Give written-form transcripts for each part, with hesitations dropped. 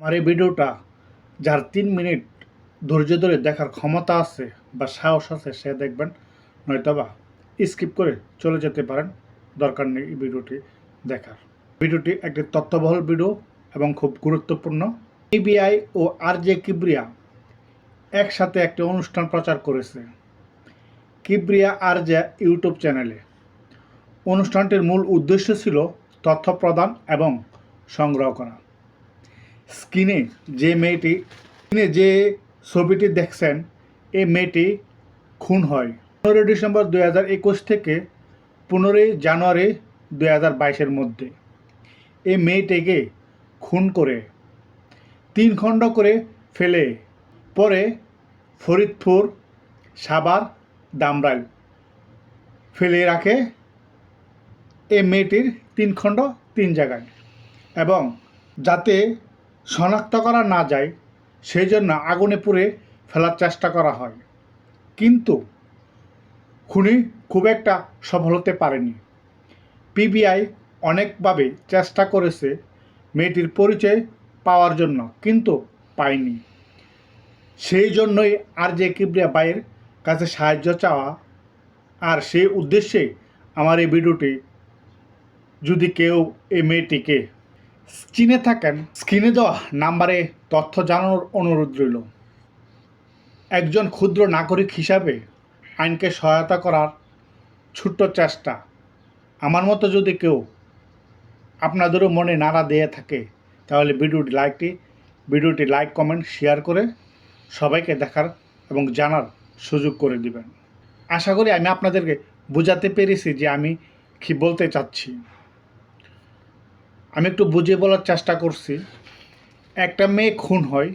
আমার এই ভিডিওটা যার 3 মিনিট ধৈর্য ধরে দেখার ক্ষমতা আছে বা সাহস আছে সে দেখবেন, নয়তোবা স্কিপ করে চলে যেতে পারেন, দরকার নেই এই ভিডিওটি দেখার। ভিডিওটি একটি তথ্যবহুল ভিডিও এবং খুব গুরুত্বপূর্ণ। পিবিআই ও আরজে কিবরিয়া একসাথে একটি অনুষ্ঠান প্রচার করেছে কিবরিয়া আরজে ইউটিউব চ্যানেলে। অনুষ্ঠানটির মূল উদ্দেশ্য ছিল তথ্য প্রদান এবং সংগ্রহ করা। স্ক্রিনে যে ছবিটি দেখছেন, এই মেয়েটি খুন হয় 15 ডিসেম্বর 2021 থেকে 15 জানুয়ারি 2022-এর মধ্যে। এই মেয়েটিকে খুন করে 3 খণ্ড করে ফেলে পরে ফরিদপুর, সাভার, দামরাইল ফেলে রাখে। এই মেয়েটির 3 খণ্ড 3 জায়গায়, এবং যাতে শনাক্ত করা না যায় সেই জন্য আগুনে পুড়ে ফেলার চেষ্টা করা হয়, কিন্তু খুনি খুব একটা সফল হতে পারেনি। পিবিআই অনেকভাবে চেষ্টা করেছে মেয়েটির পরিচয় পাওয়ার জন্য, কিন্তু পায়নি। সেই জন্যই আরজে কিবরিয়া ভাইয়ের কাছে সাহায্য চাওয়া, আর সেই উদ্দেশ্যে আমার এই ভিডিওটি। যদি কেউ এই মেয়েটিকে চিনে থাকেন, স্ক্রিনে দেওয়া নাম্বারে তথ্য জানানোর অনুরোধ রইল। একজন ক্ষুদ্র নাগরিক হিসাবে আইনকে সহায়তা করার ছোট্ট চেষ্টা। আমার মতো যদি কেউ আপনাদেরও মনে নাড়া দিয়ে থাকে, তাহলে ভিডিওটি লাইক, কমেন্ট, শেয়ার করে সবাইকে দেখার এবং জানার সুযোগ করে দিবেন। আশা করি আমি আপনাদেরকে বোঝাতে পেরেছি যে আমি কি বলতে চাচ্ছি। আমি একটু বুঝিয়ে বলার চেষ্টা করছি। একটা মেয়ে খুন হয়,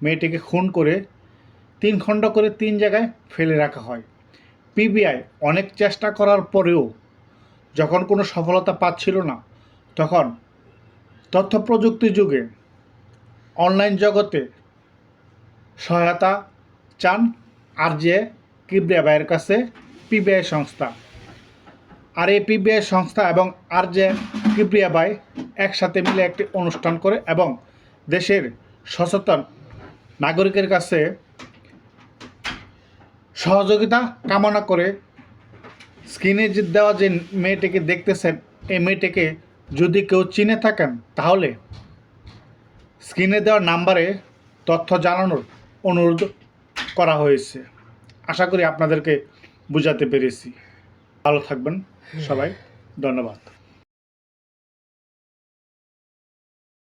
মেয়েটিকে খুন করে 3 খণ্ড করে 3 জায়গায় ফেলে রাখা হয়। পিবিআই অনেক চেষ্টা করার পরেও যখন কোনো সফলতা পাচ্ছিল না, তখন তথ্য প্রযুক্তি যুগে অনলাইন জগতে সহায়তা চান আরজে কিবরিয়া ভাইয়ের কাছে পিবিআই সংস্থা। আর এই পিবিআই সংস্থা এবং আরজে কিবরিয়া ভাই একসাথে মিলে একটি অনুষ্ঠান করে এবং দেশের সচেতন নাগরিকের কাছে সহযোগিতা কামনা করে স্ক্রিনে দেওয়া যে মেয়েটিকে দেখতেছেন, এই মেয়েটিকে যদি কেউ চিনে থাকেন, তাহলে স্ক্রিনে দেওয়া নাম্বারে তথ্য জানানোর অনুরোধ করা হয়েছে। আশা করি আপনাদেরকে বোঝাতে পেরেছি। ভালো থাকবেন সবাই, ধন্যবাদ।